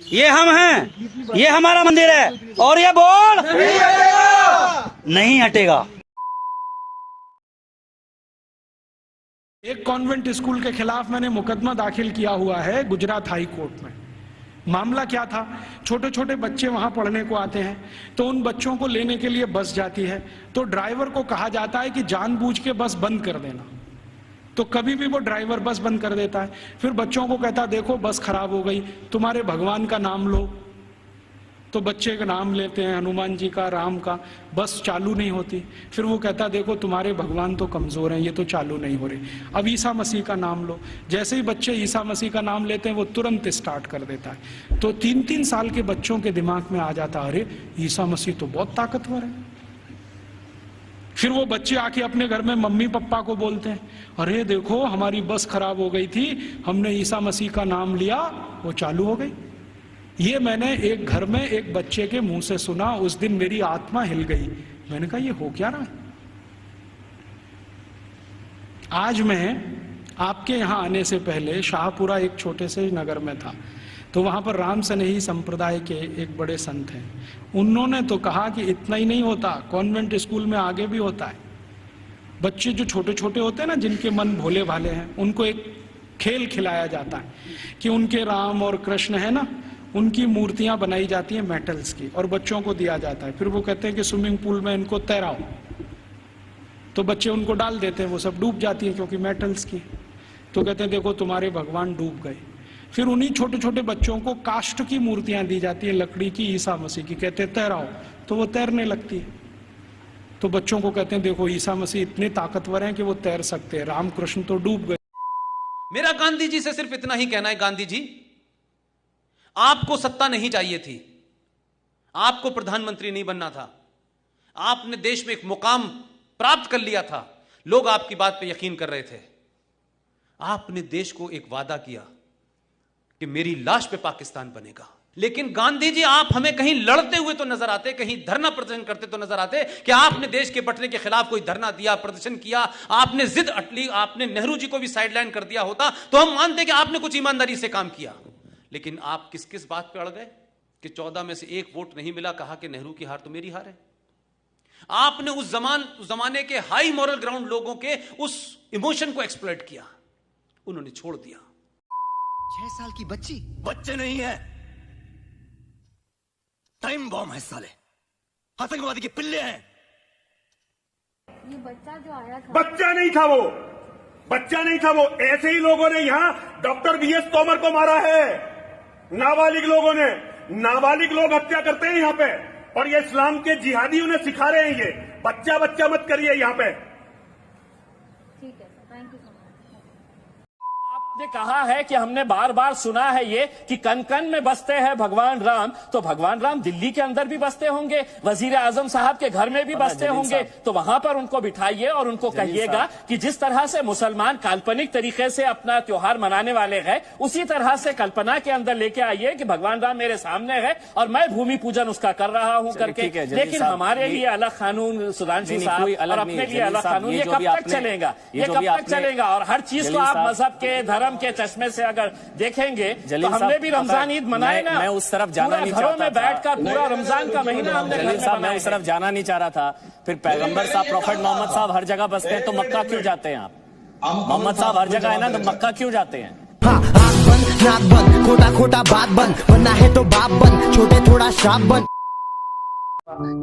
ये हम हैं, ये हमारा मंदिर है और ये बोल नहीं हटेगा, नहीं हटेगा। एक कॉन्वेंट स्कूल के खिलाफ मैंने मुकदमा दाखिल किया हुआ है गुजरात हाई कोर्ट में। मामला क्या था, छोटे छोटे बच्चे वहां पढ़ने को आते हैं, तो उन बच्चों को लेने के लिए बस जाती है, तो ड्राइवर को कहा जाता है कि जानबूझ के बस बंद कर देना। तो कभी भी वो ड्राइवर बस बंद कर देता है। फिर बच्चों को कहता, देखो बस खराब हो गई, तुम्हारे भगवान का नाम लो। तो बच्चे का नाम लेते हैं, हनुमान जी का, राम का, बस चालू नहीं होती। फिर वो कहता, देखो तुम्हारे भगवान तो कमजोर हैं, ये तो चालू नहीं हो रही, अब ईसा मसीह का नाम लो। जैसे ही बच्चे ईसा मसीह का नाम लेते हैं, वो तुरंत स्टार्ट कर देता है। तो 3-3 साल के बच्चों के दिमाग में आ जाता, अरे ईसा मसीह तो बहुत ताकतवर है। फिर वो बच्चे आके अपने घर में मम्मी पापा को बोलते हैं, अरे देखो हमारी बस खराब हो गई थी, हमने ईसा मसीह का नाम लिया, वो चालू हो गई। ये मैंने एक घर में एक बच्चे के मुंह से सुना। उस दिन मेरी आत्मा हिल गई। मैंने कहा, ये हो क्या रहा है? आज मैं आपके यहां आने से पहले शाहपुरा एक छोटे से नगर में था, तो वहां पर राम सनेही संप्रदाय के एक बड़े संत हैं। उन्होंने तो कहा कि इतना ही नहीं होता, कॉन्वेंट स्कूल में आगे भी होता है। बच्चे जो छोटे छोटे होते हैं ना, जिनके मन भोले भाले हैं, उनको एक खेल खिलाया जाता है कि उनके राम और कृष्ण है ना, उनकी मूर्तियां बनाई जाती हैं मेटल्स की, और बच्चों को दिया जाता है। फिर वो कहते हैं कि स्विमिंग पूल में इनको तैराओ, तो बच्चे उनको डाल देते हैं, वो सब डूब जाती है क्योंकि मेटल्स की। तो कहते हैं, देखो तुम्हारे भगवान डूब गए। फिर उन्हीं छोटे छोटे बच्चों को काष्ठ की मूर्तियां दी जाती है, लकड़ी की, ईसा मसीह की, कहते हैं तैराओ, तो वो तैरने लगती है। तो बच्चों को कहते हैं, देखो ईसा मसीह इतने ताकतवर हैं कि वो तैर सकते हैं, रामकृष्ण तो डूब गए। मेरा गांधी जी से सिर्फ इतना ही कहना है, गांधी जी आपको सत्ता नहीं चाहिए थी, आपको प्रधानमंत्री नहीं बनना था, आपने देश में एक मुकाम प्राप्त कर लिया था, लोग आपकी बात पे यकीन कर रहे थे। आपने देश को एक वादा किया कि मेरी लाश पे पाकिस्तान बनेगा। लेकिन गांधी जी आप हमें कहीं लड़ते हुए तो नजर आते, कहीं धरना प्रदर्शन करते तो नजर आते कि आपने देश के बंटने के खिलाफ कोई धरना दिया, प्रदर्शन किया, आपने जिद अटली, आपने नेहरू जी को भी साइडलाइन कर दिया होता तो हम मानते कि आपने कुछ ईमानदारी से काम किया। लेकिन आप किस किस बात पे अड़ गए कि 14 में से 1 वोट नहीं मिला, कहा कि नेहरू की हार तो मेरी हार है। आपने उस जमाने के हाई मॉरल ग्राउंड लोगों के उस इमोशन को एक्सप्लॉइट किया, उन्होंने छोड़ दिया। 6 साल की बच्ची, बच्चे नहीं है, टाइम बॉम्ब है साले, आतंकवादी के पिल्ले हैं। ये बच्चा जो आया था, बच्चा नहीं था वो, बच्चा नहीं था वो। ऐसे ही लोगों ने यहां डॉक्टर VS तोमर को मारा है, नाबालिग लोगों ने। नाबालिग लोग हत्या करते हैं यहां पे, और ये इस्लाम के जिहादी उन्हें सिखा रहे हैं। ये बच्चा बच्चा मत करिए यहां पे। ठीक है sir, thank you so much. आपने कहा है कि हमने बार बार सुना है ये कि कन कन में बसते हैं भगवान राम, तो भगवान राम दिल्ली के अंदर भी बसते होंगे, वजीर आजम साहब के घर में भी बसते होंगे, तो वहां पर उनको बिठाइए और उनको कहिएगा कि जिस तरह से मुसलमान काल्पनिक तरीके से अपना त्योहार मनाने वाले हैं, उसी तरह से कल्पना के अंदर लेके आइए कि भगवान राम मेरे सामने है और मैं भूमि पूजन उसका कर रहा हूं करके। लेकिन हमारे लिए अलग कानून, सुधांशु साहब, और अपने लिए अलग कानून, ये कब तक चलेगा? ये कब तक चलेगा? और हर चीज को आप मजहब के, धर्म के चश्मे से अगर देखेंगे तो हमने भी रमजान ईद मनाए ना। मैं उस तरफ जाना नहीं चाहता, घरों में बैठकर पूरा रमजान का महीना हमने जलील साहब, मैं उस तरफ जाना नहीं चाह रहा था। फिर पैगंबर साहब, प्रॉफेट मोहम्मद साहब हर जगह बसते हैं, तो मक्का क्यों जाते हैं आप? मोहम्मद साहब हर जगह है ना, तो मक्का क्यों जाते हैं? हाँ, आँख बंद, नाक बंद, खोटा खोटा बात बंद, बनना है तो बाप बंद, छोटे थोड़ा श्राप बंद।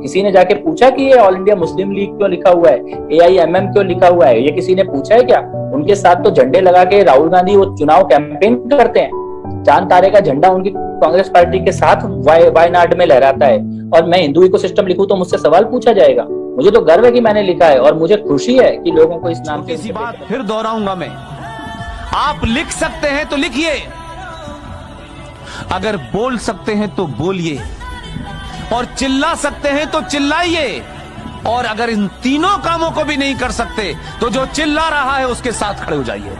किसी ने जाके पूछा कि ये ऑल इंडिया मुस्लिम लीग क्यों लिखा हुआ है, AIMM क्यों लिखा हुआ है? ये किसी ने पूछा है क्या? उनके साथ तो झंडे लगा के राहुल गांधी वो चुनाव कैंपेन करते हैं। चांद तारे का झंडा उनकी कांग्रेस पार्टी के साथ वायनाड में लहराता है, और मैं हिंदू इकोसिस्टम लिखूं तो मुझसे सवाल पूछा जाएगा। मुझे तो गर्व है कि मैंने लिखा है, और मुझे खुशी है कि लोगों को इस नाम से। बात फिर दोहराऊंगा मैं, आप लिख सकते हैं तो लिखिए, अगर बोल सकते हैं तो बोलिए, और चिल्ला सकते हैं तो चिल्लाइए, और अगर इन तीनों कामों को भी नहीं कर सकते तो जो चिल्ला रहा है उसके साथ खड़े हो जाइए।